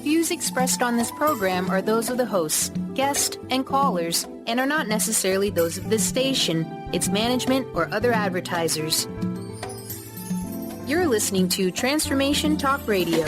views expressed on this program are those of the hosts, guests, and callers, and are not necessarily those of this station, its management, or other advertisers. You're listening to Transformation Talk Radio.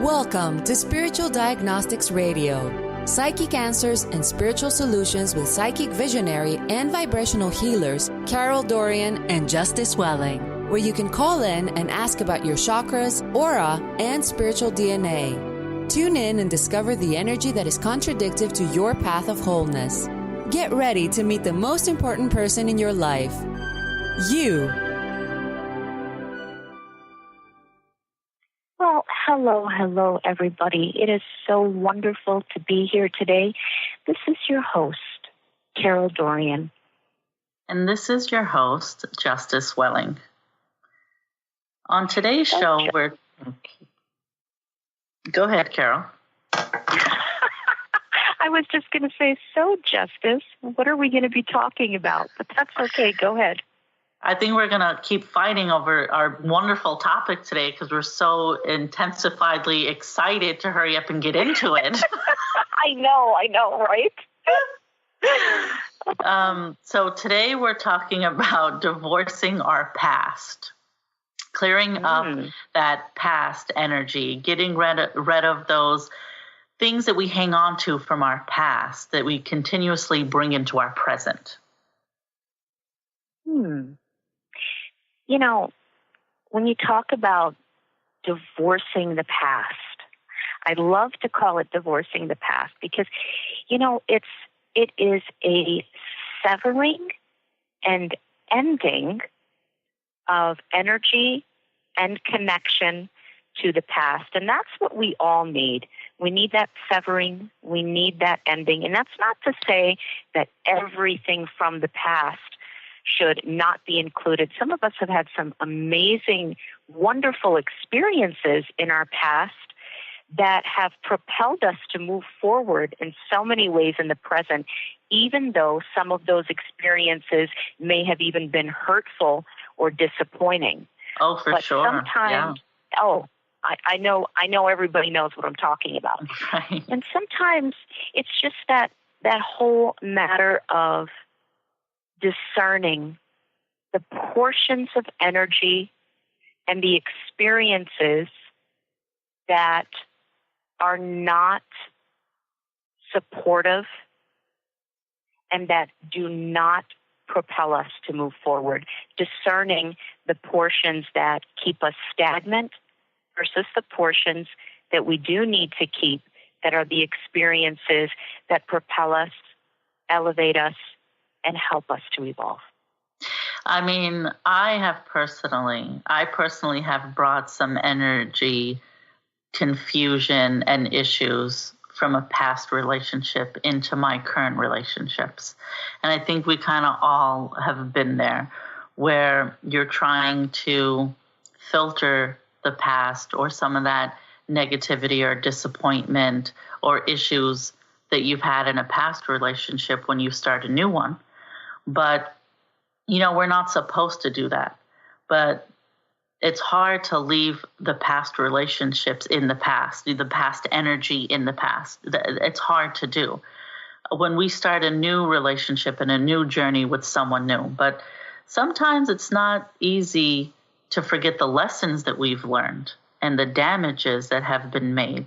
Welcome to Spiritual Diagnostics Radio. Psychic answers and spiritual solutions with psychic visionary and vibrational healers Carol Dorian and Justice Welling, where you can call in and ask about your chakras, aura, and spiritual DNA. Tune in and discover the energy that is contradictive to your path of wholeness. Get ready to meet the most important person in your life, you. Well, hello, everybody. It is so wonderful to be here today. This is your host, Carol Dorian. And this is your host, Justice Welling. On today's show, Go ahead, Carol. I was just going to say, so Justice, what are we going to be talking about? But that's okay. Go ahead. I think we're going to keep fighting over our wonderful topic today because we're so intensifiedly excited to hurry up and get into it. I know, right? So today we're talking about divorcing our past, clearing up that past energy, getting rid of those things that we hang on to from our past that we continuously bring into our present. You know, when you talk about divorcing the past, I love to call it divorcing the past because, you know, it is a severing and ending of energy and connection to the past. And that's what we all need. We need that severing. We need that ending. And that's not to say that everything from the past should not be included. Some of us have had some amazing, wonderful experiences in our past that have propelled us to move forward in so many ways in the present, even though some of those experiences may have even been hurtful or disappointing. Oh, for sure. Sometimes, I know everybody knows what I'm talking about. Right. And sometimes it's just that whole matter of discerning the portions of energy and the experiences that are not supportive and that do not propel us to move forward. Discerning the portions that keep us stagnant versus the portions that we do need to keep, that are the experiences that propel us, elevate us, and help us to evolve. I mean, I personally have brought some energy, confusion, and issues from a past relationship into my current relationships. And I think we kind of all have been there, where you're trying to filter the past or some of that negativity or disappointment or issues that you've had in a past relationship when you start a new one. But, you know, we're not supposed to do that. But it's hard to leave the past relationships in the past, the past energy in the past. It's hard to do when we start a new relationship and a new journey with someone new. But sometimes it's not easy to forget the lessons that we've learned and the damages that have been made,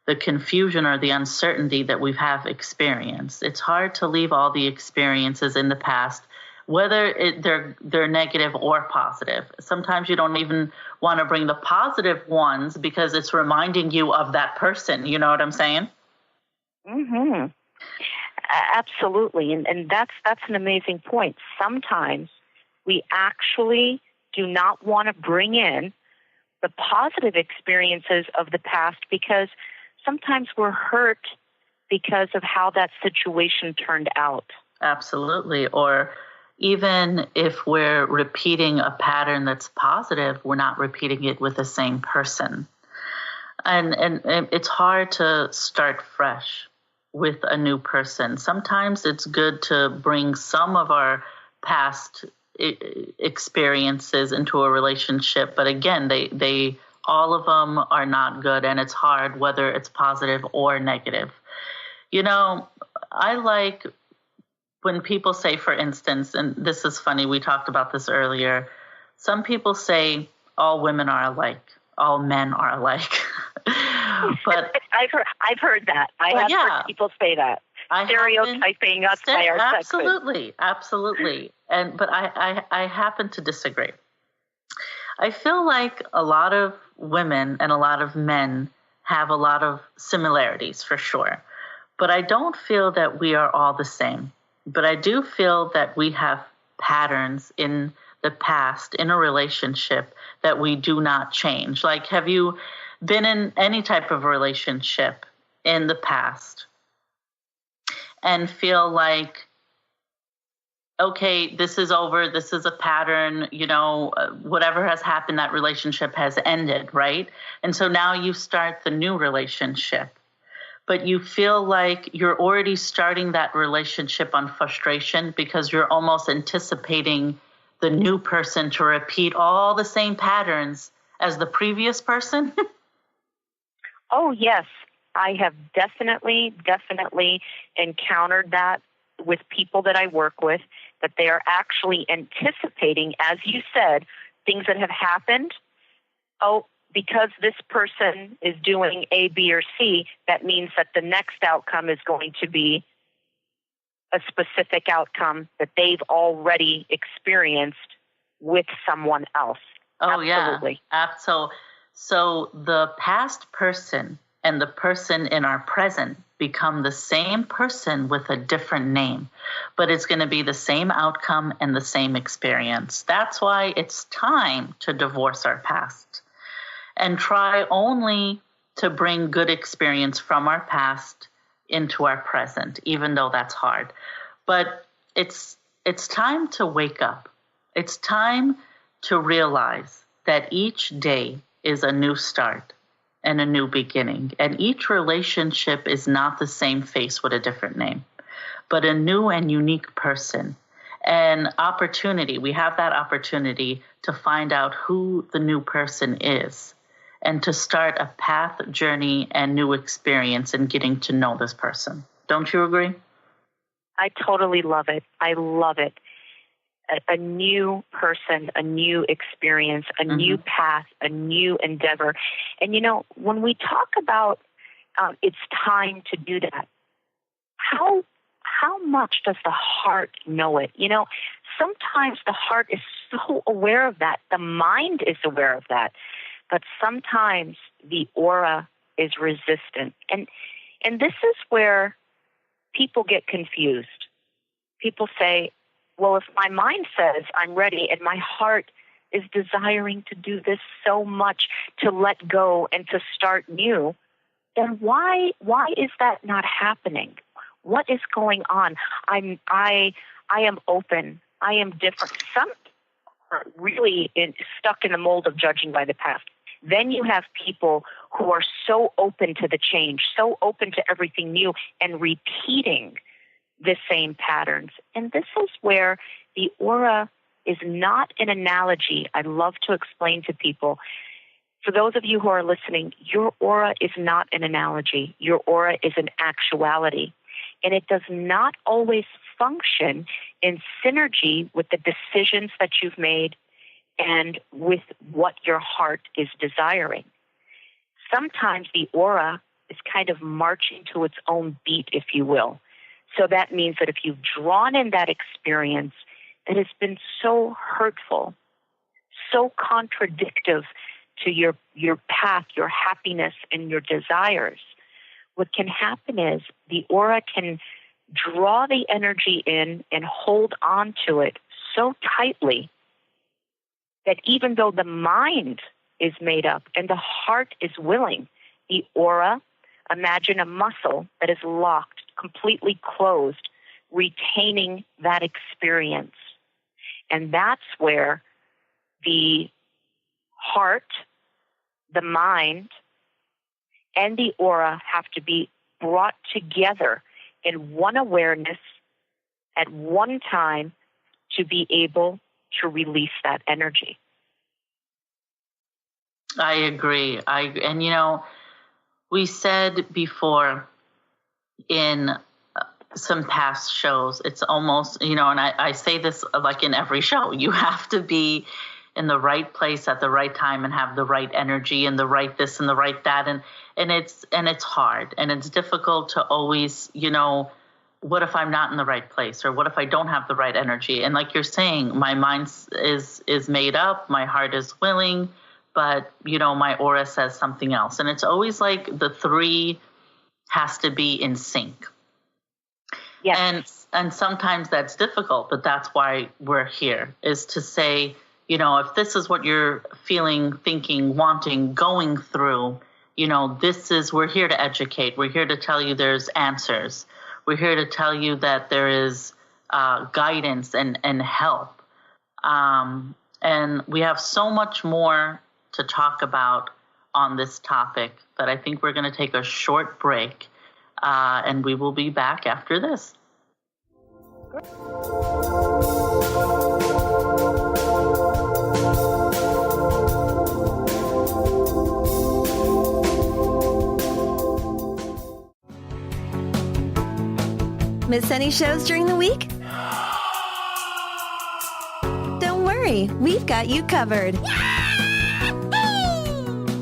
the confusion or the uncertainty that we have experienced. It's hard to leave all the experiences in the past, whether they're negative or positive. Sometimes you don't even want to bring the positive ones because it's reminding you of that person. You know what I'm saying? Mm-hmm. Absolutely. And that's an amazing point. Sometimes we actually do not want to bring in the positive experiences of the past because sometimes we're hurt because of how that situation turned out. Absolutely. Or even if we're repeating a pattern that's positive, we're not repeating it with the same person. And it's hard to start fresh with a new person. Sometimes it's good to bring some of our past experiences into a relationship. But again, they all of them are not good, and it's hard whether it's positive or negative. You know, I like when people say, for instance, and this is funny, we talked about this earlier, some people say all women are alike, all men are alike. But I've heard that. I have heard people say that. Stereotyping us by our sexes. Absolutely. But I happen to disagree. I feel like a lot of women and a lot of men have a lot of similarities for sure. But I don't feel that we are all the same. But I do feel that we have patterns in the past in a relationship that we do not change. Like, have you been in any type of relationship in the past and feel like, okay, this is over, this is a pattern, you know, whatever has happened, that relationship has ended, right? And so now you start the new relationship, but you feel like you're already starting that relationship on frustration because you're almost anticipating the new person to repeat all the same patterns as the previous person. Oh, yes. I have definitely encountered that with people that I work with, that they are actually anticipating, as you said, things that have happened. Oh, because this person is doing A, B, or C, that means that the next outcome is going to be a specific outcome that they've already experienced with someone else. Oh, Absolutely. Yeah. So the past person and the person in our present become the same person with a different name, but it's going to be the same outcome and the same experience. That's why it's time to divorce our past and try only to bring good experience from our past into our present, even though that's hard. But it's time to wake up. It's time to realize that each day is a new start and a new beginning. And each relationship is not the same face with a different name, but a new and unique person. And opportunity, we have that opportunity to find out who the new person is and to start a path, journey, and new experience in getting to know this person. Don't you agree? I totally love it. I love it. A new person, a new experience, a new path, a new endeavor. And, you know, when we talk about it's time to do that, how much does the heart know it? You know, sometimes the heart is so aware of that. The mind is aware of that. But sometimes the aura is resistant. And this is where people get confused. People say, well, if my mind says I'm ready and my heart is desiring to do this so much, to let go and to start new, then why is that not happening? What is going on? I am open. I am different. Some are really stuck in the mold of judging by the past. Then you have people who are so open to the change, so open to everything new, and repeating the same patterns. And this is where the aura is not an analogy. I love to explain to people. For those of you who are listening, your aura is not an analogy. Your aura is an actuality. And it does not always function in synergy with the decisions that you've made and with what your heart is desiring. Sometimes the aura is kind of marching to its own beat, if you will. So that means that if you've drawn in that experience that has been so hurtful, so contradictive to your path, your happiness, and your desires, what can happen is the aura can draw the energy in and hold on to it so tightly that even though the mind is made up and the heart is willing, the aura, imagine a muscle that is locked, completely closed, retaining that experience. And that's where the heart, the mind, and the aura have to be brought together in one awareness at one time to be able to release that energy. I agree. And we said before in some past shows, it's almost, and I say this like in every show, you have to be in the right place at the right time and have the right energy and the right this and the right that. And it's hard and it's difficult to always, what if I'm not in the right place, or what if I don't have the right energy? And like you're saying, my mind is made up, my heart is willing, but my aura says something else. And it's always like the three has to be in sync. Yes. And sometimes that's difficult, but that's why we're here, is to say, if this is what you're feeling, thinking, wanting, going through, we're here to educate. We're here to tell you there's answers. We're here to tell you that there is guidance and help. And we have so much more to talk about on this topic that I think we're going to take a short break. And we will be back after this. Miss any shows during the week? Don't worry, we've got you covered.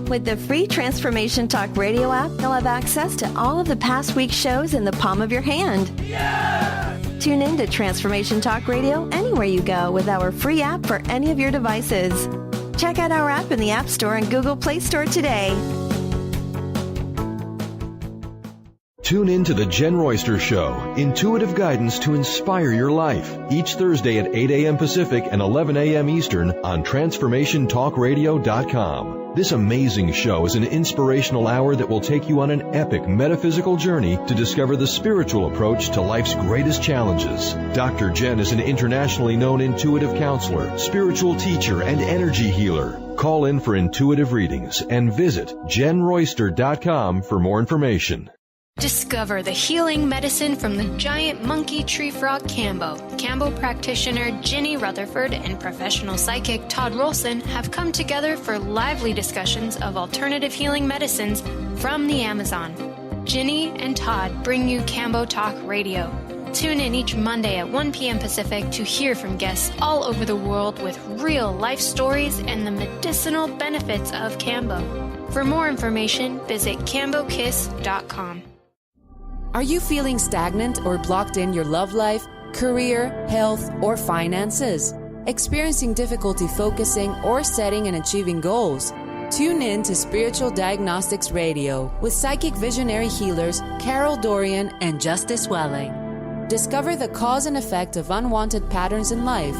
With the free Transformation Talk Radio app, you'll have access to all of the past week's shows in the palm of your hand. Yeah! Tune in to Transformation Talk Radio anywhere you go with our free app for any of your devices. Check out our app in the App Store and Google Play Store today. Tune in to The Jen Royster Show, intuitive guidance to inspire your life, each Thursday at 8 a.m. Pacific and 11 a.m. Eastern on TransformationTalkRadio.com. This amazing show is an inspirational hour that will take you on an epic metaphysical journey to discover the spiritual approach to life's greatest challenges. Dr. Jen is an internationally known intuitive counselor, spiritual teacher, and energy healer. Call in for intuitive readings and visit JenRoyster.com for more information. Discover the healing medicine from the giant monkey tree frog Cambo. Cambo practitioner Ginny Rutherford and professional psychic Todd Rolson have come together for lively discussions of alternative healing medicines from the Amazon. Ginny and Todd bring you Cambo Talk Radio. Tune in each Monday at 1 p.m. Pacific to hear from guests all over the world with real life stories and the medicinal benefits of Cambo. For more information, visit CamboKiss.com. Are you feeling stagnant or blocked in your love life, career, health, or finances? Experiencing difficulty focusing or setting and achieving goals? Tune in to Spiritual Diagnostics Radio with psychic visionary healers Carol Dorian and Justice Welling. Discover the cause and effect of unwanted patterns in life.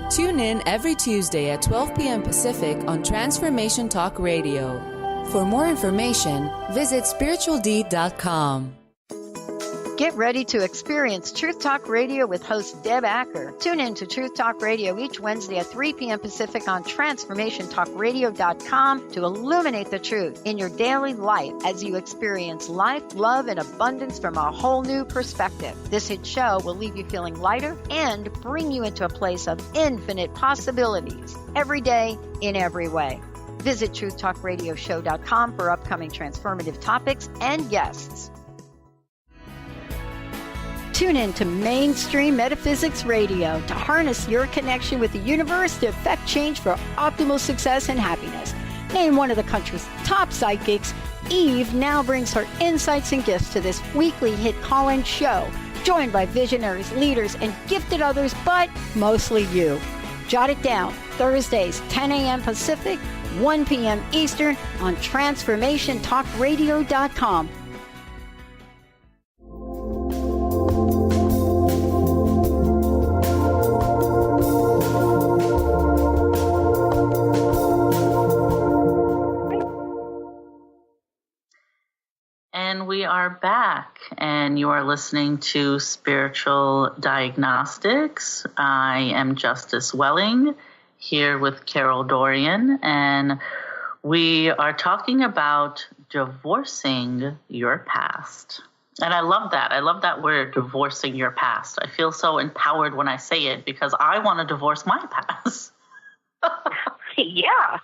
Tune in every Tuesday at 12 p.m. Pacific on Transformation Talk Radio. For more information, visit spiritualdeed.com. Get ready to experience Truth Talk Radio with host Deb Acker. Tune in to Truth Talk Radio each Wednesday at 3 p.m. Pacific on TransformationTalkRadio.com to illuminate the truth in your daily life as you experience life, love, and abundance from a whole new perspective. This hit show will leave you feeling lighter and bring you into a place of infinite possibilities every day in every way. Visit TruthTalkRadioshow.com for upcoming transformative topics and guests. Tune in to Mainstream Metaphysics Radio to harness your connection with the universe to effect change for optimal success and happiness. Named one of the country's top psychics, Eve now brings her insights and gifts to this weekly hit call-in show, joined by visionaries, leaders, and gifted others, but mostly you. Jot it down, Thursdays, 10 a.m. Pacific, 1 p.m. Eastern on TransformationTalkRadio.com. And we are back, and you are listening to Spiritual Diagnostics. I am Justice Welling, here with Carol Dorian, and we are talking about divorcing your past. And I love that. I love that word, divorcing your past. I feel so empowered when I say it because I want to divorce my past. Yeah.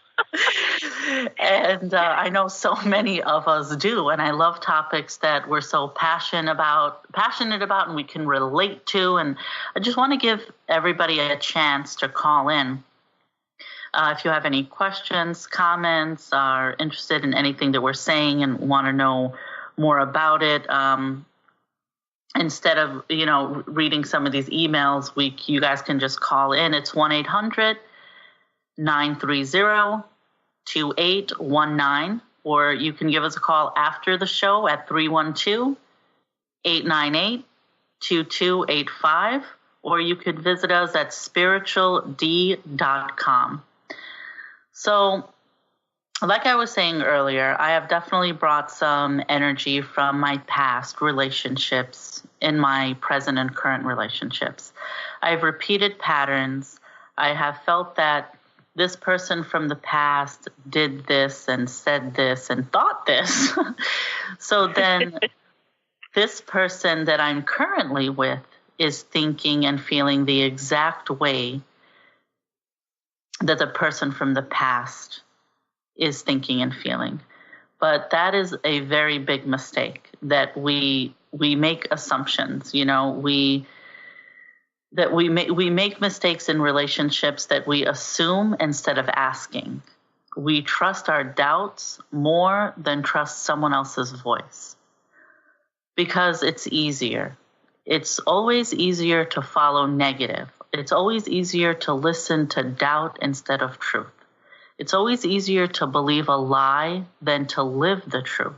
And I know so many of us do. And I love topics that we're so passionate about and we can relate to. And I just want to give everybody a chance to call in. If you have any questions, comments, are interested in anything that we're saying and want to know more about it, instead of, reading some of these emails, you guys can just call in. It's 1-800-930-2819, or you can give us a call after the show at 312-898-2285, or you could visit us at spirituald.com. So, like I was saying earlier, I have definitely brought some energy from my past relationships in my present and current relationships. I've repeated patterns. I have felt that this person from the past did this and said this and thought this. So then this person that I'm currently with is thinking and feeling the exact way that the person from the past is thinking and feeling. But that is a very big mistake, that we make assumptions, we make mistakes in relationships that we assume instead of asking. We trust our doubts more than trust someone else's voice because it's easier. It's always easier to follow negative. It's always easier to listen to doubt instead of truth. It's always easier to believe a lie than to live the truth.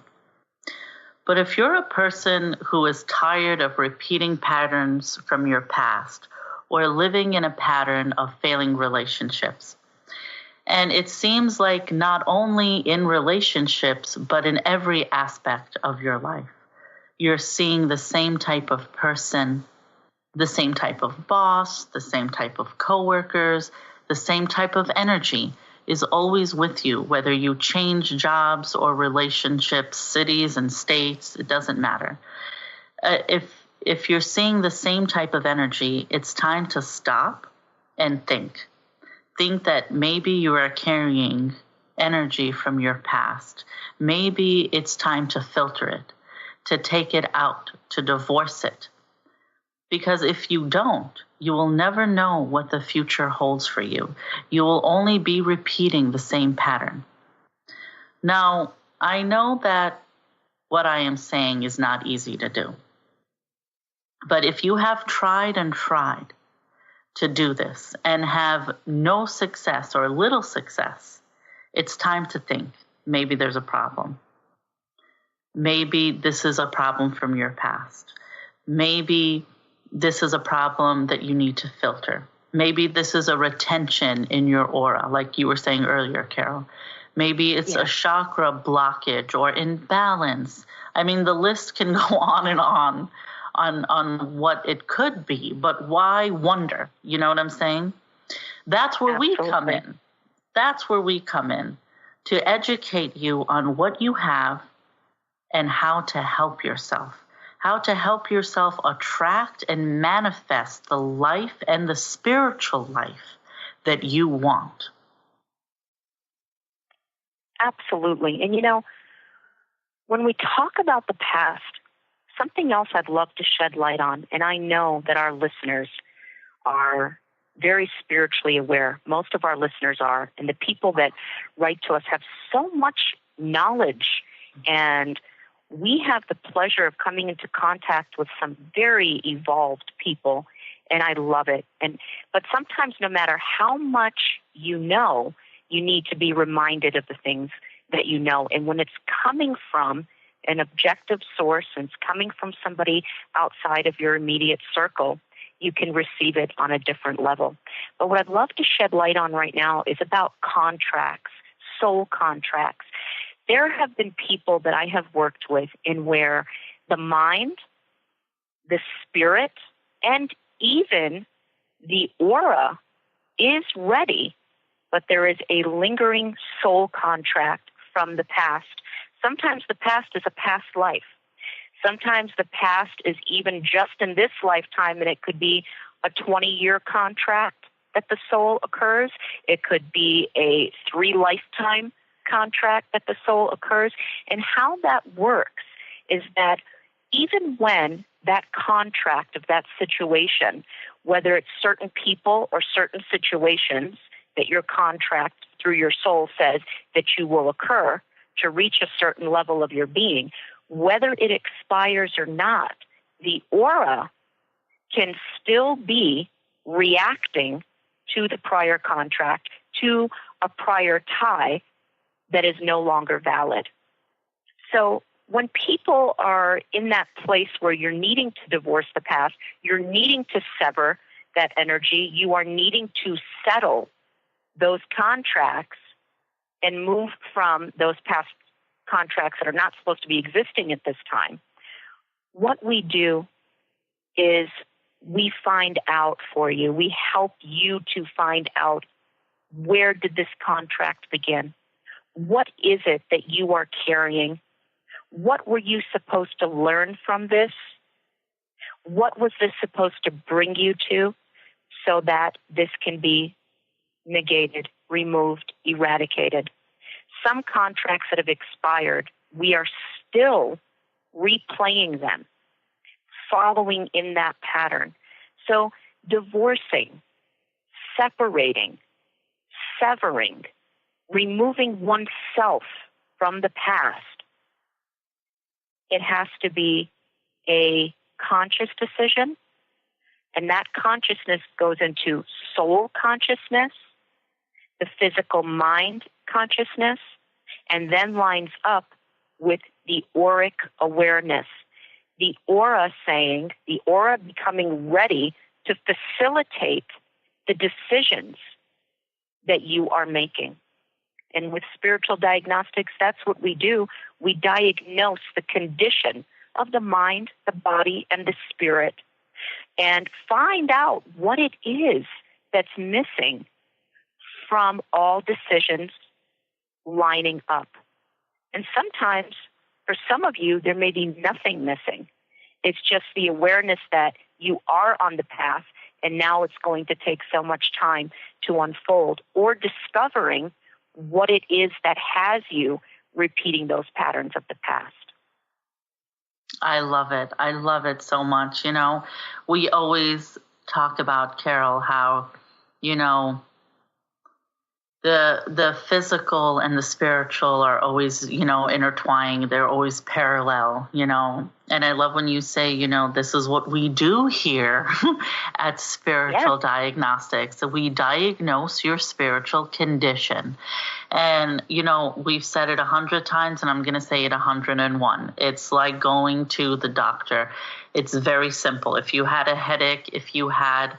But if you're a person who is tired of repeating patterns from your past or living in a pattern of failing relationships, and it seems like not only in relationships, but in every aspect of your life, you're seeing the same type of person, the same type of boss, the same type of coworkers, the same type of energy is always with you, whether you change jobs or relationships, cities and states, it doesn't matter. If you're seeing the same type of energy, it's time to stop and think. Think that maybe you are carrying energy from your past. Maybe it's time to filter it, to take it out, to divorce it. Because if you don't, you will never know what the future holds for you. You will only be repeating the same pattern. Now, I know that what I am saying is not easy to do. But if you have tried and tried to do this and have no success or little success, it's time to think, maybe there's a problem. Maybe this is a problem from your past. Maybe this is a problem that you need to filter. Maybe this is a retention in your aura, like you were saying earlier, Carol. Maybe it's a chakra blockage or imbalance. I mean, the list can go on and on what it could be, but why wonder? You know what I'm saying? That's where we come in. That's where we come in, to educate you on what you have and how to help yourself. How to help yourself attract and manifest the life and the spiritual life that you want. Absolutely. And when we talk about the past, something else I'd love to shed light on, and I know that our listeners are very spiritually aware. Most of our listeners are, and the people that write to us have so much knowledge, and we have the pleasure of coming into contact with some very evolved people, and I love it. But sometimes no matter how much you know, you need to be reminded of the things that you know. And when it's coming from an objective source and it's coming from somebody outside of your immediate circle, you can receive it on a different level. But what I'd love to shed light on right now is about contracts, soul contracts. There have been people that I have worked with in where the mind, the spirit, and even the aura is ready, but there is a lingering soul contract from the past. Sometimes the past is a past life. Sometimes the past is even just in this lifetime, and it could be a 20-year contract that the soul occurs. It could be a 3-lifetime contract that the soul occurs. And how that works is that even when that contract of that situation, whether it's certain people or certain situations that your contract through your soul says that you will occur to reach a certain level of your being, whether it expires or not, the aura can still be reacting to the prior contract, to a prior tie that is no longer valid. So when people are in that place where you're needing to divorce the past, you're needing to sever that energy, you are needing to settle those contracts and move from those past contracts that are not supposed to be existing at this time, what we do is we find out for you. We help you to find out, where did this contract begin? What is it that you are carrying? What were you supposed to learn from this? What was this supposed to bring you to so that this can be negated, removed, eradicated? Some contracts that have expired, we are still replaying them, following in that pattern. So divorcing, separating, severing, removing oneself from the past, it has to be a conscious decision, and that consciousness goes into soul consciousness, the physical mind consciousness, and then lines up with the auric awareness. The aura saying, the aura becoming ready to facilitate the decisions that you are making. And with spiritual diagnostics, that's what we do. We diagnose the condition of the mind, the body, and the spirit, and find out what it is that's missing from all decisions lining up. And sometimes, for some of you, there may be nothing missing. It's just the awareness that you are on the path, and now it's going to take so much time to unfold, or discovering what it is that has you repeating those patterns of the past. I love it. I love it so much. You know, we always talk about, Carol, how, you know, the physical and the spiritual are always, you know, intertwining. They're always parallel, you know. And I love when you say, you know, this is what we do here at Spiritual Diagnostics. So we diagnose your spiritual condition. And, you know, we've said it 100 times, and I'm going to say it 101. It's like going to the doctor. It's very simple. If you had a headache, if you had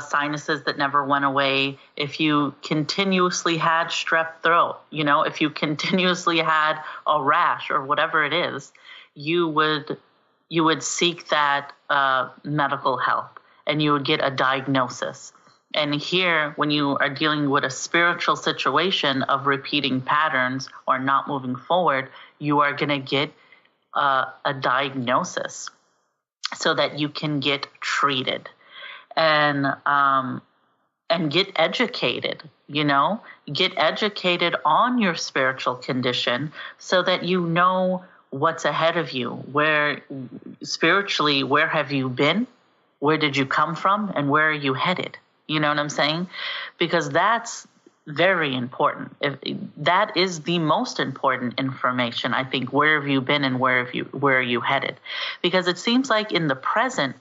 sinuses that never went away, if you continuously had strep throat, you know, if you continuously had a rash or whatever it is, you would seek that medical help, and you would get a diagnosis. And here, when you are dealing with a spiritual situation of repeating patterns or not moving forward, you are going to get a diagnosis so that you can get treated. And get educated, you know, get educated on your spiritual condition so that you know what's ahead of you, where spiritually, where have you been, where did you come from, and where are you headed? You know what I'm saying? Because that's very important. That is the most important information, I think. Where have you been and where are you headed? Because it seems like in the present,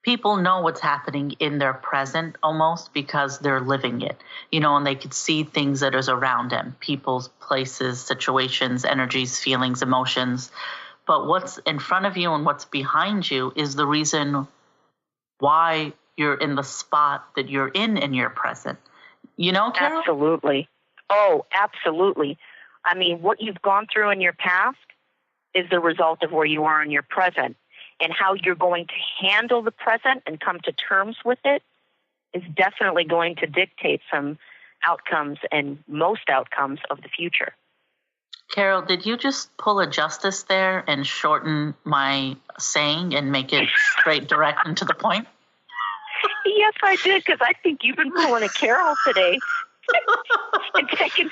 people know what's happening in their present almost because they're living it, you know, and they could see things that is around them, people's, places, situations, energies, feelings, emotions. But what's in front of you and what's behind you is the reason why you're in the spot that you're in your present. You know, Carol? Absolutely. Oh, absolutely. I mean, what you've gone through in your past is the result of where you are in your present. And how you're going to handle the present and come to terms with it is definitely going to dictate some outcomes and most outcomes of the future. Carol, did you just pull a Justice there and shorten my saying and make it straight, direct, and to the point? Yes, I did, because I think you've been pulling a Carol today. And taking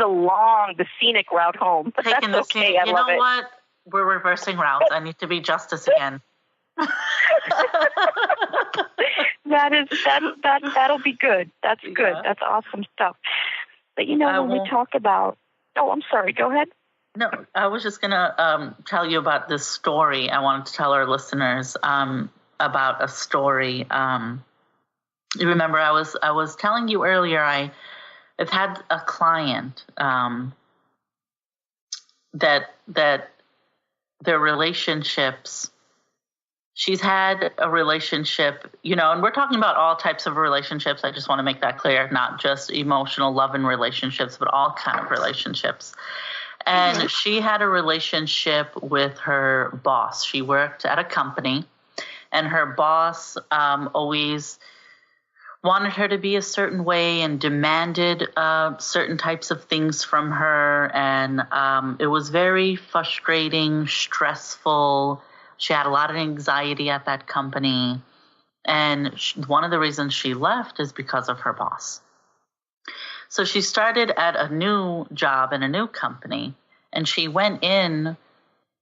the scenic route home. But taking that's the okay. scenic, I love it. What? We're reversing routes. I need to be Justice again. That'll be good. That's good. That's awesome stuff. But when we talk about, I'm sorry. Go ahead. No, I was just gonna tell you about this story. I wanted to tell our listeners about a story. You remember I was telling you earlier. I've had a client that their relationships. She's had a relationship, and we're talking about all types of relationships. I just want to make that clear, not just emotional love and relationships, but all kind of relationships. And she had a relationship with her boss. She worked at a company, and her boss always wanted her to be a certain way and demanded certain types of things from her. And it was very frustrating, stressful. She had a lot of anxiety at that company. And one of the reasons she left is because of her boss. So she started at a new job in a new company, and she went in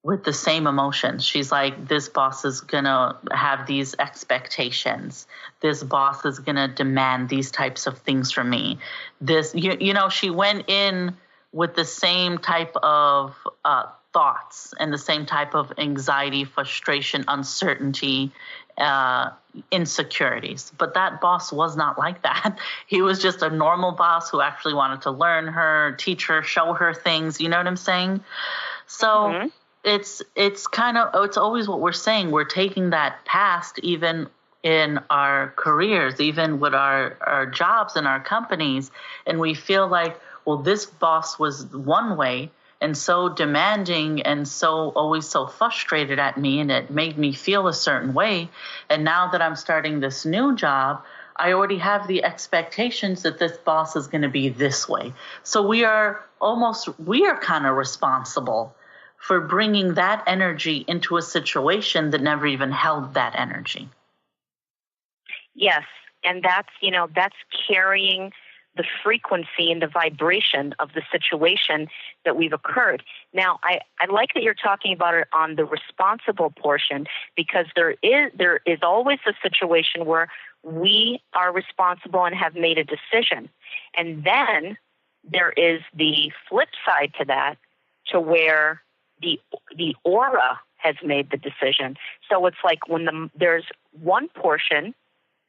with the same emotions. She's like, this boss is going to have these expectations. This boss is going to demand these types of things from me. She went in with the same type of thoughts and the same type of anxiety, frustration, uncertainty, insecurities. But that boss was not like that. He was just a normal boss who actually wanted to learn her, teach her, show her things. You know what I'm saying? So it's always what we're saying. We're taking that past, even in our careers, even with our jobs and our companies, and we feel like, well, this boss was one way and so demanding and so always so frustrated at me, and it made me feel a certain way. And now that I'm starting this new job, I already have the expectations that this boss is going to be this way. So we are kind of responsible for bringing that energy into a situation that never even held that energy. Yes, and that's carrying the frequency and the vibration of the situation that we've occurred. Now, I like that you're talking about it on the responsible portion, because there is always a situation where we are responsible and have made a decision. And then there is the flip side to that, to where the aura has made the decision. So it's like when there's one portion,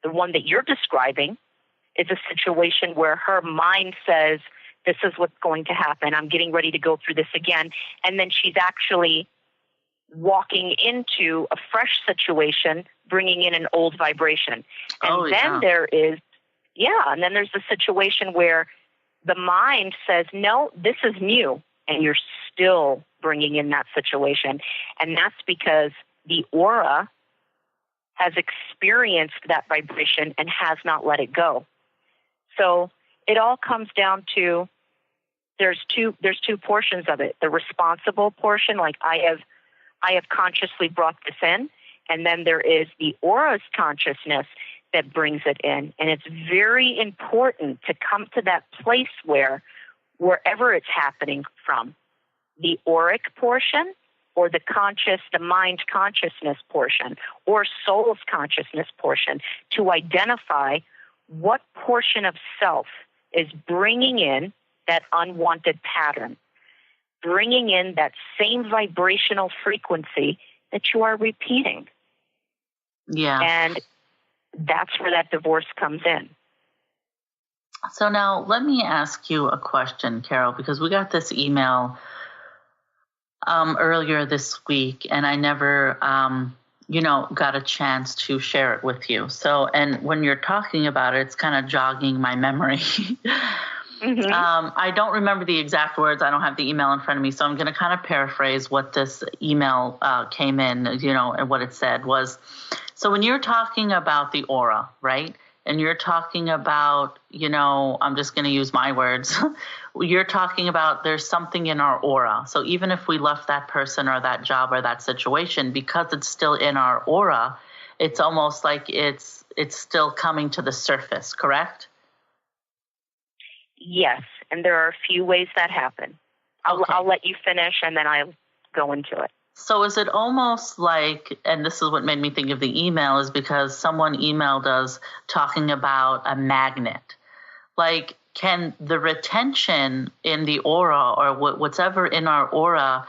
the one that you're describing, is a situation where her mind says, this is what's going to happen. I'm getting ready to go through this again. And then she's actually walking into a fresh situation, bringing in an old vibration. And then there's the situation where the mind says, no, this is new. And you're still bringing in that situation. And that's because the aura has experienced that vibration and has not let it go. So it all comes down to, there's two portions of it. The responsible portion, like I have consciously brought this in, and then there is the aura's consciousness that brings it in. And it's very important to come to that place where, wherever it's happening from, the auric portion or the mind consciousness portion or soul's consciousness portion, to identify what portion of self is bringing in that unwanted pattern, bringing in that same vibrational frequency that you are repeating. Yeah. And that's where that divorce comes in. So now let me ask you a question, Carol, because we got this email earlier this week, and I never got a chance to share it with you. So, and when you're talking about it, it's kind of jogging my memory. I don't remember the exact words. I don't have the email in front of me. So I'm going to kind of paraphrase what this email came in, and what it said was, so when you're talking about the aura, right? and you're talking about, I'm just going to use my words. You're talking about there's something in our aura. So even if we left that person or that job or that situation, because it's still in our aura, it's almost like it's still coming to the surface, correct? Yes, and there are a few ways that happen. I'll let you finish, and then I'll go into it. So is it almost like, and this is what made me think of the email, is because someone emailed us talking about a magnet. Like, can the retention in the aura or whatever in our aura,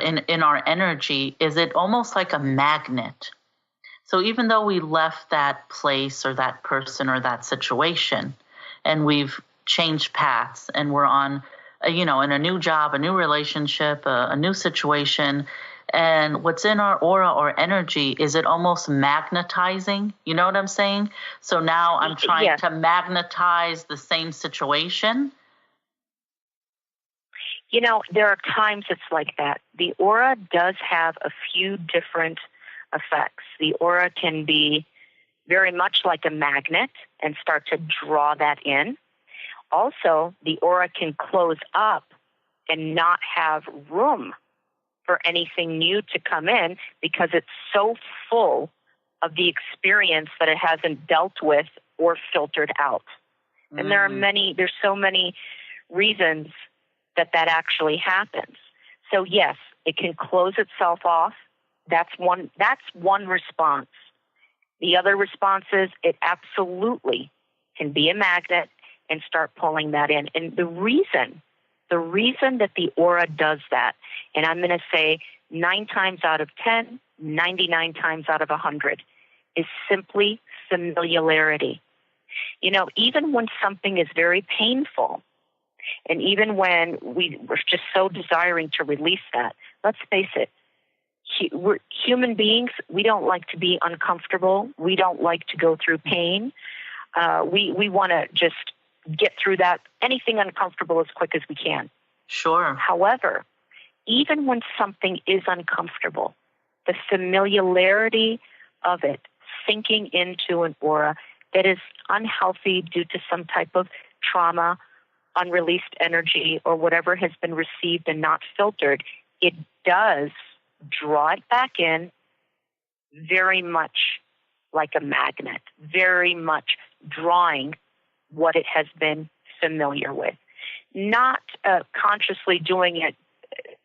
in our energy, is it almost like a magnet? So even though we left that place or that person or that situation, and we've changed paths and we're on, in a new job, a new relationship, a new situation, and what's in our aura or energy, is it almost magnetizing? You know what I'm saying? So now I'm trying to magnetize the same situation. There are times it's like that. The aura does have a few different effects. The aura can be very much like a magnet and start to draw that in. Also, the aura can close up and not have room for anything new to come in because it's so full of the experience that it hasn't dealt with or filtered out. And there's so many reasons that actually happens. So yes, it can close itself off. That's one response. The other response is it absolutely can be a magnet and start pulling that in. And the reason that the aura does that, and I'm going to say 9 times out of 10, 99 times out of 100, is simply familiarity. Even when something is very painful, and even when we're just so desiring to release that, let's face it, we're human beings. We don't like to be uncomfortable. We don't like to go through pain. We want to just get through anything uncomfortable as quick as we can. Sure. However, even when something is uncomfortable, the familiarity of it sinking into an aura that is unhealthy due to some type of trauma, unreleased energy, or whatever has been received and not filtered, it does draw it back in very much like a magnet, very much drawing what it has been familiar with. Not consciously doing it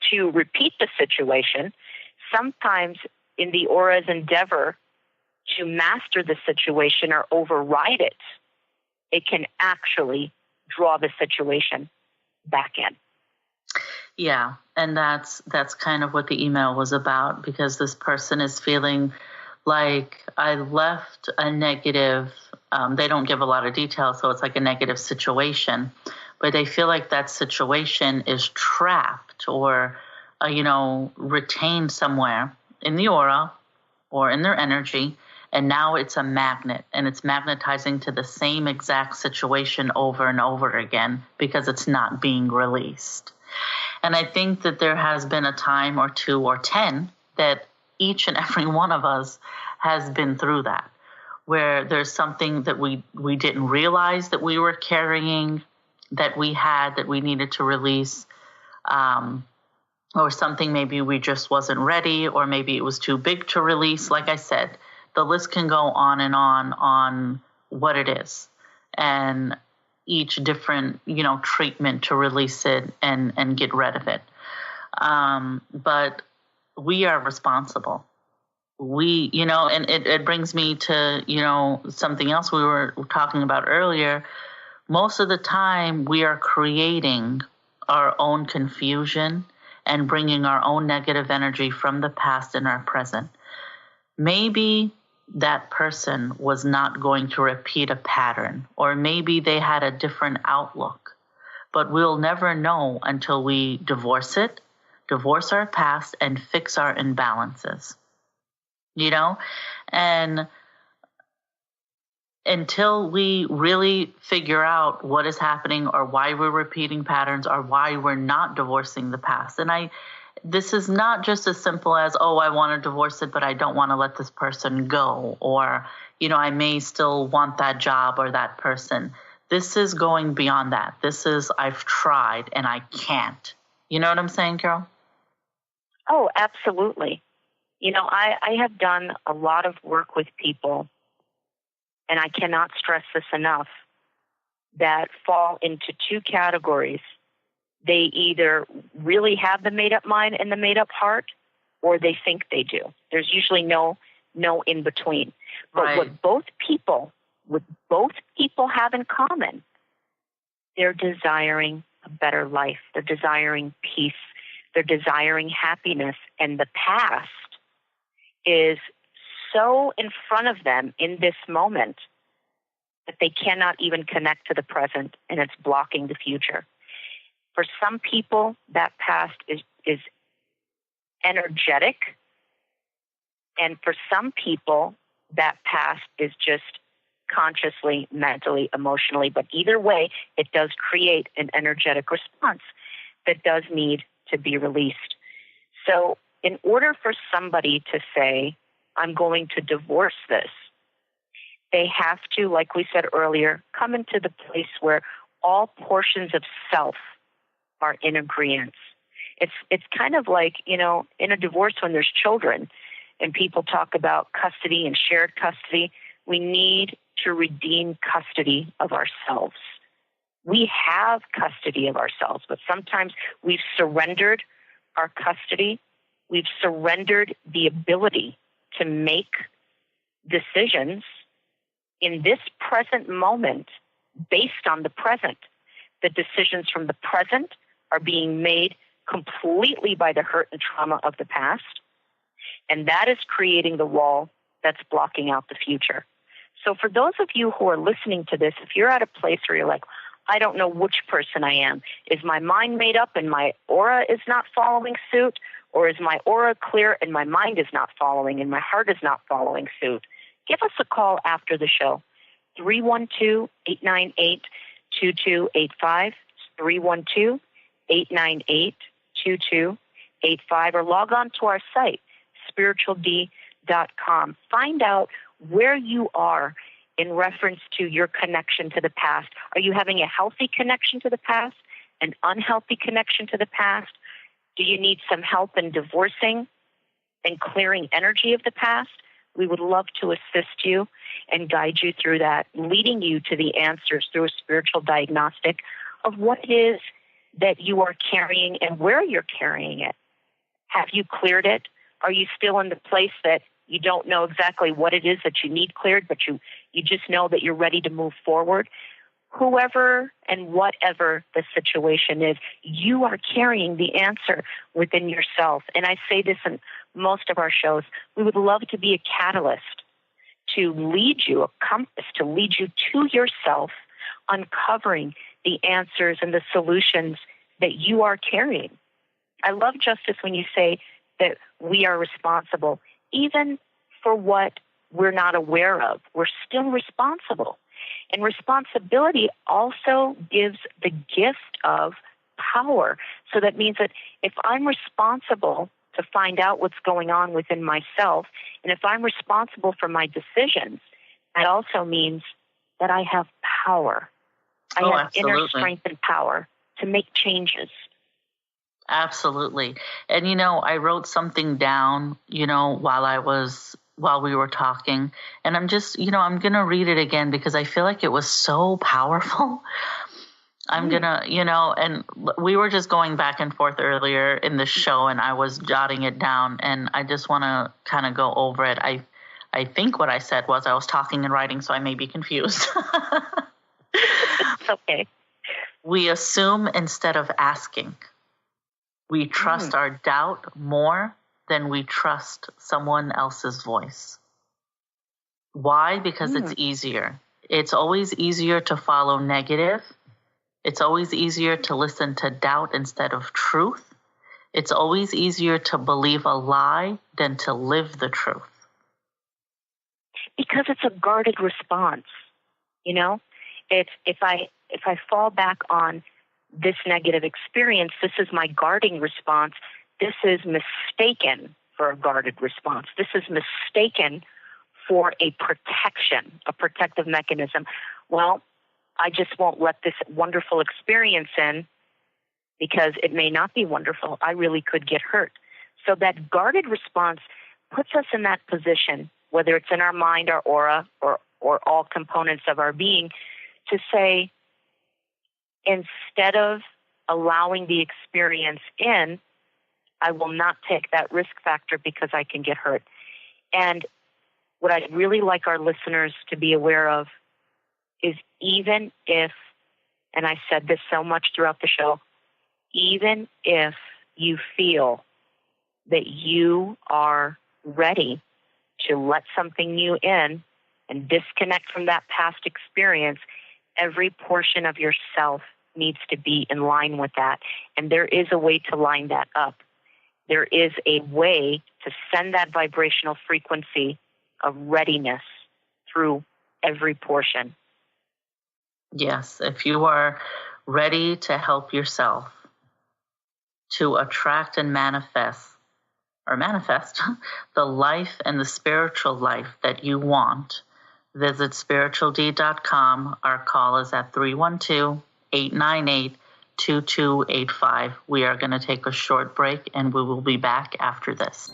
to repeat the situation. Sometimes in the aura's endeavor to master the situation or override it, it can actually draw the situation back in. Yeah, and that's kind of what the email was about, because this person is feeling like I left a negative, they don't give a lot of detail, so it's like a negative situation, but they feel like that situation is trapped or, retained somewhere in the aura or in their energy, and now it's a magnet, and it's magnetizing to the same exact situation over and over again because it's not being released. And I think that there has been a time or 2 or 10 that each and every one of us has been through that, where there's something that we didn't realize that we were carrying, that we had, that we needed to release, or something maybe we just wasn't ready, or maybe it was too big to release. Like I said, the list can go on and on what it is, and each different, treatment to release it and get rid of it. But we are responsible. We, and it brings me to, something else we were talking about earlier. Most of the time we are creating our own confusion and bringing our own negative energy from the past in our present. Maybe that person was not going to repeat a pattern, or maybe they had a different outlook, but we'll never know until we divorce our past and fix our imbalances, and until we really figure out what is happening or why we're repeating patterns or why we're not divorcing the past. And this is not just as simple as, I want to divorce it, but I don't want to let this person go, or, I may still want that job or that person. This is going beyond that. This is, I've tried and I can't. You know what I'm saying, Carol? Oh, absolutely. I have done a lot of work with people, and I cannot stress this enough, that fall into two categories. They either really have the made-up mind and the made-up heart, or they think they do. There's usually no in between. But right. what both people have in common, they're desiring a better life. They're desiring peace. They're desiring happiness. And the past is so in front of them in this moment that they cannot even connect to the present, and it's blocking the future. For some people, that past is energetic. And for some people, that past is just consciously, mentally, emotionally. But either way, it does create an energetic response that does need to be released. So in order for somebody to say, I'm going to divorce this, they have to, like we said earlier, come into the place where all portions of self are in agreement. It's kind of like, in a divorce when there's children and people talk about custody and shared custody, we need to redeem custody of ourselves. We have custody of ourselves, but sometimes we've surrendered our custody. We've surrendered the ability to make decisions in this present moment based on the present. The decisions from the present are being made completely by the hurt and trauma of the past, and that is creating the wall that's blocking out the future. So for those of you who are listening to this, if you're at a place where you're like, I don't know which person I am, is my mind made up and my aura is not following suit, or is my aura clear and my mind is not following and my heart is not following suit? Give us a call after the show, 312-898-2285, 312-898-2285, or log on to our site, spirituald.com. Find out where you are in reference to your connection to the past. Are you having a healthy connection to the past, an unhealthy connection to the past? Do you need some help in divorcing and clearing energy of the past? We would love to assist you and guide you through that, leading you to the answers through a spiritual diagnostic of what it is that you are carrying and where you're carrying it. Have you cleared it? Are you still in the place that you don't know exactly what it is that you need cleared, but you just know that you're ready to move forward? Whoever and whatever the situation is, you are carrying the answer within yourself. And I say this in most of our shows. We would love to be a catalyst to lead you, a compass to lead you to yourself, uncovering the answers and the solutions that you are carrying. I love, Justice, when you say that we are responsible, even for what we're not aware of. We're still responsible. And responsibility also gives the gift of power. So that means that if I'm responsible to find out what's going on within myself, and if I'm responsible for my decisions, that also means that I have power. I have absolutely. Inner strength and power to make changes. Absolutely. And, I wrote something down, while we were talking, and I'm just, I'm going to read it again because I feel like it was so powerful. I'm going to, and we were just going back and forth earlier in the show and I was jotting it down, and I just want to kind of go over it. I think what I said was I was talking and writing, so I may be confused. It's okay. We assume instead of asking. We trust our doubt more than we trust someone else's voice. Why? Because it's easier. It's always easier to follow negative. It's always easier to listen to doubt instead of truth. It's always easier to believe a lie than to live the truth. Because it's a guarded response. It's if I fall back on this negative experience, this is my guarding response. This is mistaken for a guarded response. This is mistaken for a protection, a protective mechanism. Well, I just won't let this wonderful experience in because it may not be wonderful. I really could get hurt. So that guarded response puts us in that position, whether it's in our mind, our aura, or all components of our being, to say, instead of allowing the experience in, I will not take that risk factor because I can get hurt. And what I'd really like our listeners to be aware of is, even if, and I said this so much throughout the show, even if you feel that you are ready to let something new in and disconnect from that past experience, every portion of yourself needs to be in line with that. And there is a way to line that up. There is a way to send that vibrational frequency of readiness through every portion. Yes, if you are ready to help yourself to attract and manifest the life and the spiritual life that you want, visit spirituald.com. Our call is at 312-898-2285. We are going to take a short break, and we will be back after this.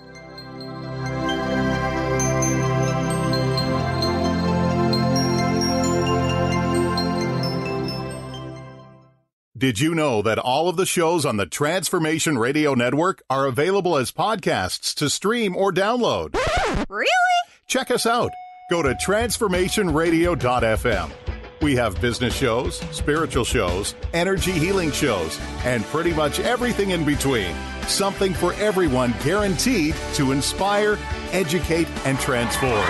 Did you know that all of the shows on the Transformation Radio Network are available as podcasts to stream or download? Really? Check us out. Go to transformationradio.fm. We have business shows, spiritual shows, energy healing shows, and pretty much everything in between. Something for everyone, guaranteed to inspire, educate, and transform.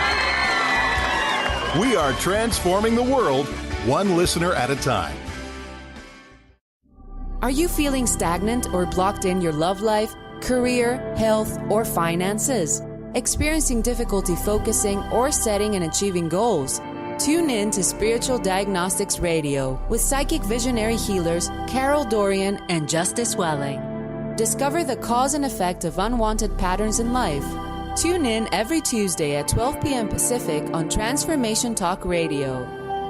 We are transforming the world, one listener at a time. Are you feeling stagnant or blocked in your love life, career, health, or finances? Experiencing difficulty focusing or setting and achieving goals? Tune in to Spiritual Diagnostics Radio with psychic visionary healers Carol Dorian and Justice Welling. Discover the cause and effect of unwanted patterns in life. Tune in every Tuesday at 12 p.m. Pacific on Transformation Talk Radio.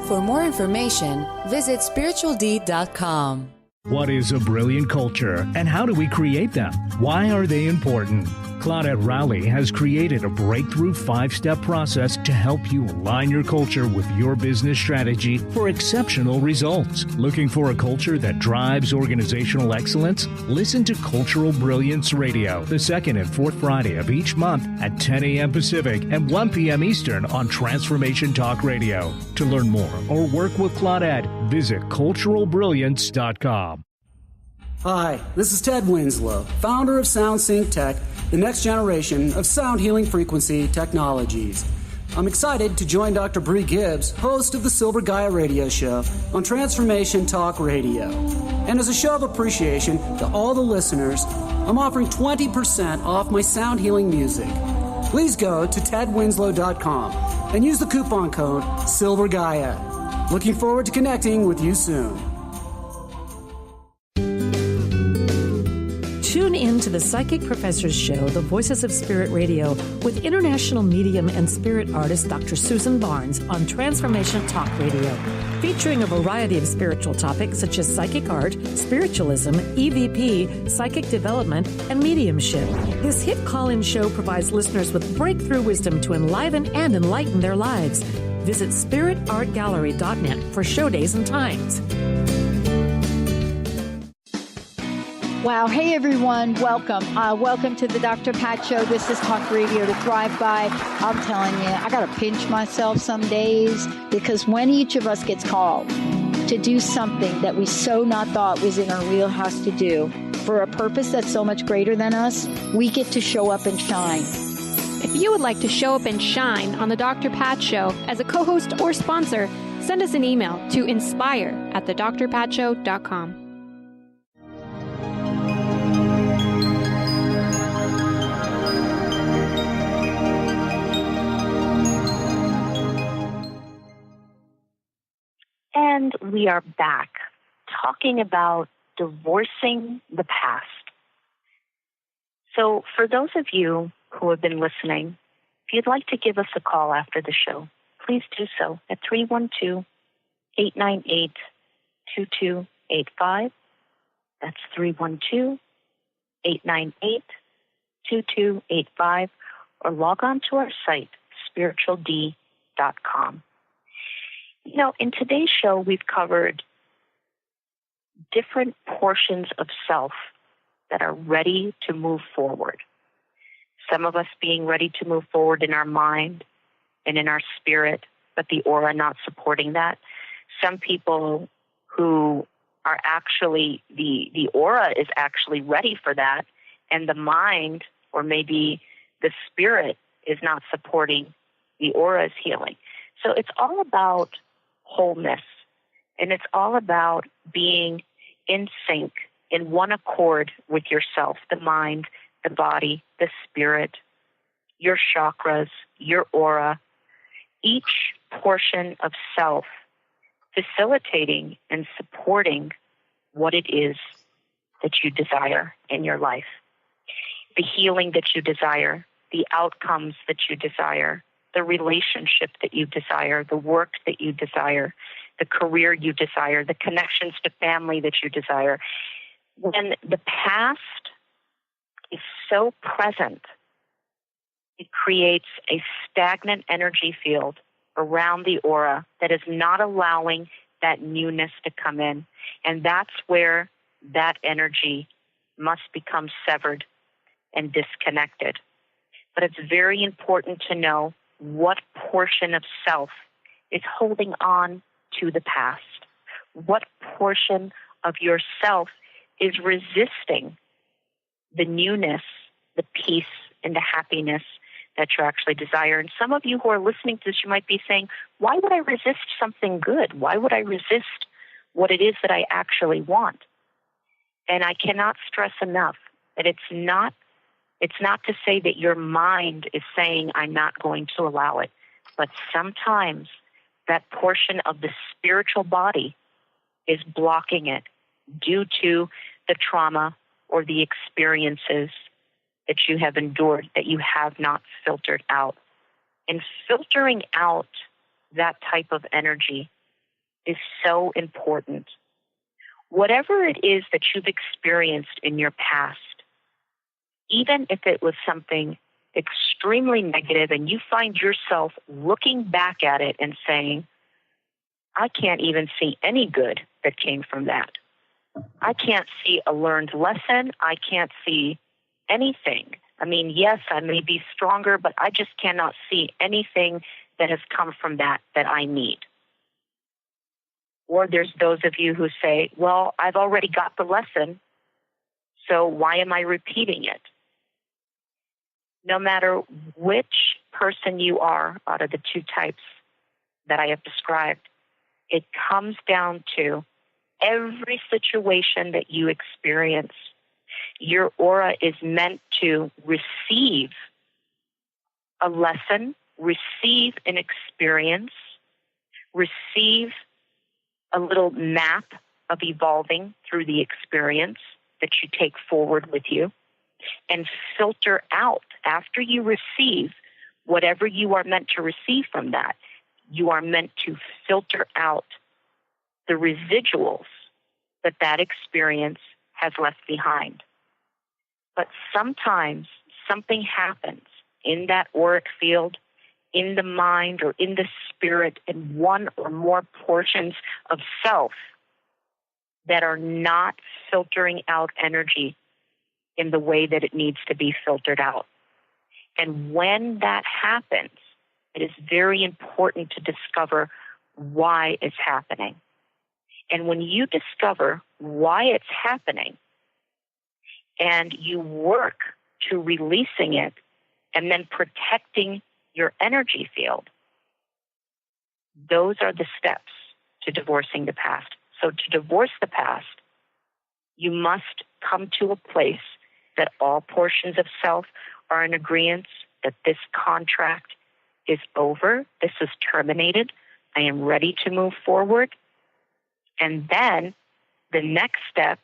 For more information, visit spiritualdeed.com. What is a brilliant culture, and how do we create them? Why are they important? Claudette Rowley has created a breakthrough 5-step process to help you align your culture with your business strategy for exceptional results. Looking for a culture that drives organizational excellence? Listen to Cultural Brilliance Radio, the second and fourth Friday of each month at 10 a.m. Pacific and 1 p.m. Eastern on Transformation Talk Radio. To learn more or work with Claudette, visit culturalbrilliance.com. Hi, this is Ted Winslow, founder of SoundSync Tech, the next generation of sound healing frequency technologies. I'm excited to join Dr. Bree Gibbs, host of the Silver Gaia radio show on Transformation Talk Radio. And as a show of appreciation to all the listeners, I'm offering 20% off my sound healing music. Please go to tedwinslow.com and use the coupon code SilverGaia. Looking forward to connecting with you soon. Tune in to the Psychic Professors Show, The Voices of Spirit Radio, with international medium and spirit artist Dr. Susan Barnes on Transformation Talk Radio, featuring a variety of spiritual topics such as psychic art, spiritualism, EVP, psychic development, and mediumship. This hit call-in show provides listeners with breakthrough wisdom to enliven and enlighten their lives. Visit spiritartgallery.net for show days and times. Wow. Hey, everyone. Welcome. Welcome to the Dr. Pat Show. This is Talk Radio to Thrive By. I'm telling you, I got to pinch myself some days, because when each of us gets called to do something that we so not thought was in our wheelhouse to do for a purpose that's so much greater than us, we get to show up and shine. If you would like to show up and shine on the Dr. Pat Show as a co-host or sponsor, send us an email to inspire@thedrpatshow.com. And we are back talking about divorcing the past. So for those of you who have been listening, If you'd like to give us a call after the show, please do so at 312-898-2285. That's 312-898-2285. Or log on to our site, spirituald.com. In today's show, we've covered different portions of self that are ready to move forward. Some of us being ready to move forward in our mind and in our spirit, but the aura not supporting that. Some people who are actually, the aura is actually ready for that, and the mind or maybe the spirit is not supporting the aura's healing. So it's all about wholeness, and it's all about being in sync, in one accord with yourself, the mind, the body, the spirit, your chakras, your aura, each portion of self facilitating and supporting what it is that you desire in your life. The healing that you desire, the outcomes that you desire, the relationship that you desire, the work that you desire, the career you desire, the connections to family that you desire. When the past is so present, it creates a stagnant energy field around the aura that is not allowing that newness to come in. And that's where that energy must become severed and disconnected. But it's very important to know what portion of self is holding on to the past. What portion of yourself is resisting the newness, the peace, and the happiness that you actually desire. And some of you who are listening to this, you might be saying, why would I resist something good? Why would I resist what it is that I actually want? And I cannot stress enough that it's not to say that your mind is saying, I'm not going to allow it. But sometimes that portion of the spiritual body is blocking it due to the trauma or the experiences that you have endured that you have not filtered out. And filtering out that type of energy is so important. Whatever it is that you've experienced in your past, even if it was something extremely negative and you find yourself looking back at it and saying, I can't even see any good that came from that. I can't see a learned lesson. I can't see anything. I mean, yes, I may be stronger, but I just cannot see anything that has come from that I need. Or there's those of you who say, well, I've already got the lesson, so why am I repeating it? No matter which person you are out of the two types that I have described, it comes down to every situation that you experience. Your aura is meant to receive a lesson, receive an experience, receive a little map of evolving through the experience that you take forward with you, and filter out after you receive whatever you are meant to receive from that. You are meant to filter out the residuals that experience has left behind. But sometimes something happens in that auric field, in the mind or in the spirit, in one or more portions of self that are not filtering out energy in the way that it needs to be filtered out. And when that happens, it is very important to discover why it's happening. And when you discover why it's happening and you work to releasing it and then protecting your energy field, those are the steps to divorcing the past. So to divorce the past, you must come to a place that all portions of self are in agreement that this contract is over, this is terminated, I am ready to move forward. And then the next step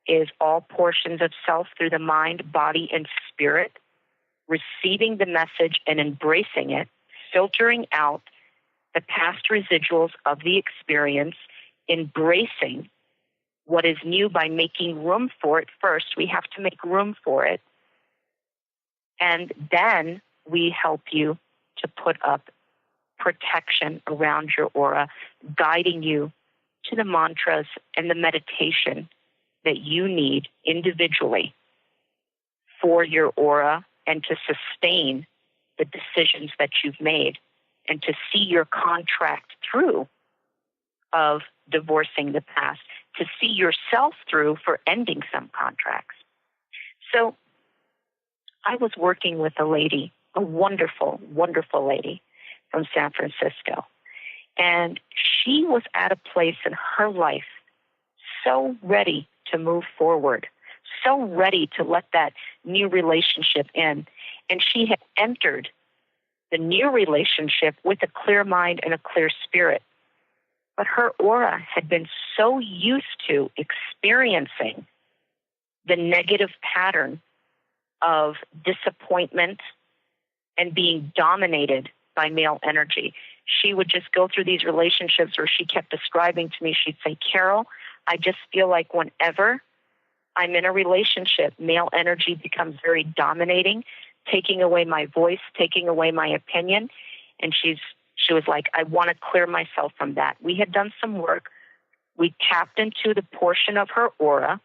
is all portions of self through the mind, body, and spirit receiving the message and embracing it, filtering out the past residuals of the experience, embracing what is new by making room for it first. We have to make room for it. And then we help you to put up protection around your aura, guiding you to the mantras and the meditation that you need individually for your aura and to sustain the decisions that you've made and to see your contract through of divorcing the past, to see yourself through for ending some contracts. So I was working with a lady, a wonderful, wonderful lady from San Francisco. And she was at a place in her life so ready to move forward, so ready to let that new relationship in. And she had entered the new relationship with a clear mind and a clear spirit. But her aura had been so used to experiencing the negative pattern of disappointment and being dominated by male energy. She would just go through these relationships where she kept describing to me, she'd say, Carol, I just feel like whenever I'm in a relationship, male energy becomes very dominating, taking away my voice, taking away my opinion. And she was like, I want to clear myself from that. We had done some work. We tapped into the portion of her aura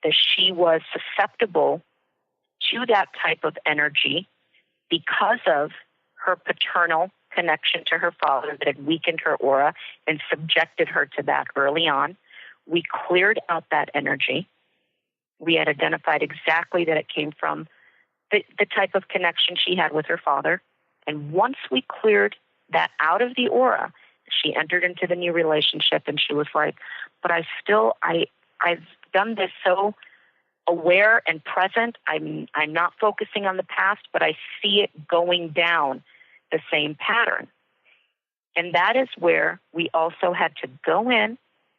that she was susceptible to that type of energy because of her paternal connection to her father that had weakened her aura and subjected her to that early on. We cleared out that energy. We had identified exactly that it came from the type of connection she had with her father. And once we cleared that out of the aura, she entered into the new relationship and she was like, but I've done this so aware and present. I'm not focusing on the past, but I see it going down the same pattern. And that is where we also had to go in.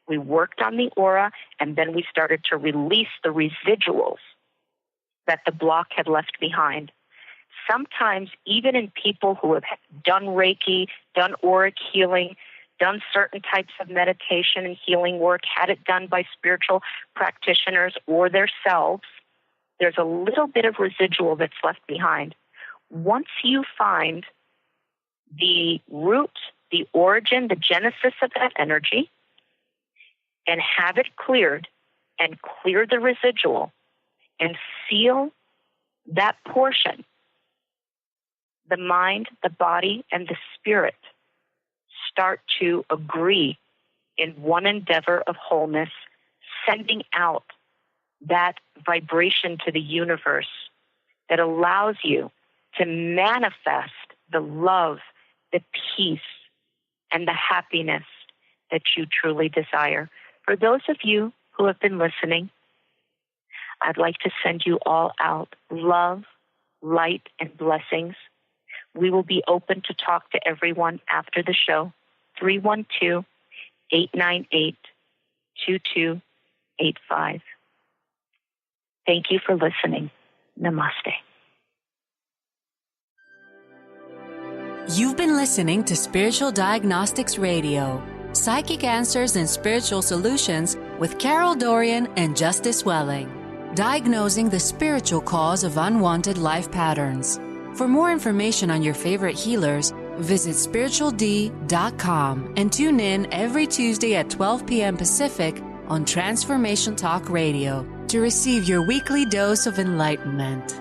We worked on the aura, and then we started to release the residuals that the block had left behind. Sometimes even in people who have done Reiki, done auric healing, done certain types of meditation and healing work, had it done by spiritual practitioners or themselves, there's a little bit of residual that's left behind. Once you find the root, the origin, the genesis of that energy, and have it cleared and clear the residual and seal that portion, the mind, the body, and the spirit start to agree in one endeavor of wholeness, sending out that vibration to the universe that allows you to manifest the love, the peace, and the happiness that you truly desire. For those of you who have been listening, I'd like to send you all out love, light, and blessings. We will be open to talk to everyone after the show. 312-898-2285. Thank you for listening. Namaste. You've been listening to Spiritual Diagnostics Radio, Psychic Answers and Spiritual Solutions with Carol Dorian and Justice Welling, diagnosing the spiritual cause of unwanted life patterns. For more information on your favorite healers, visit spirituald.com and tune in every Tuesday at 12 p.m. Pacific on Transformation Talk Radio to receive your weekly dose of enlightenment.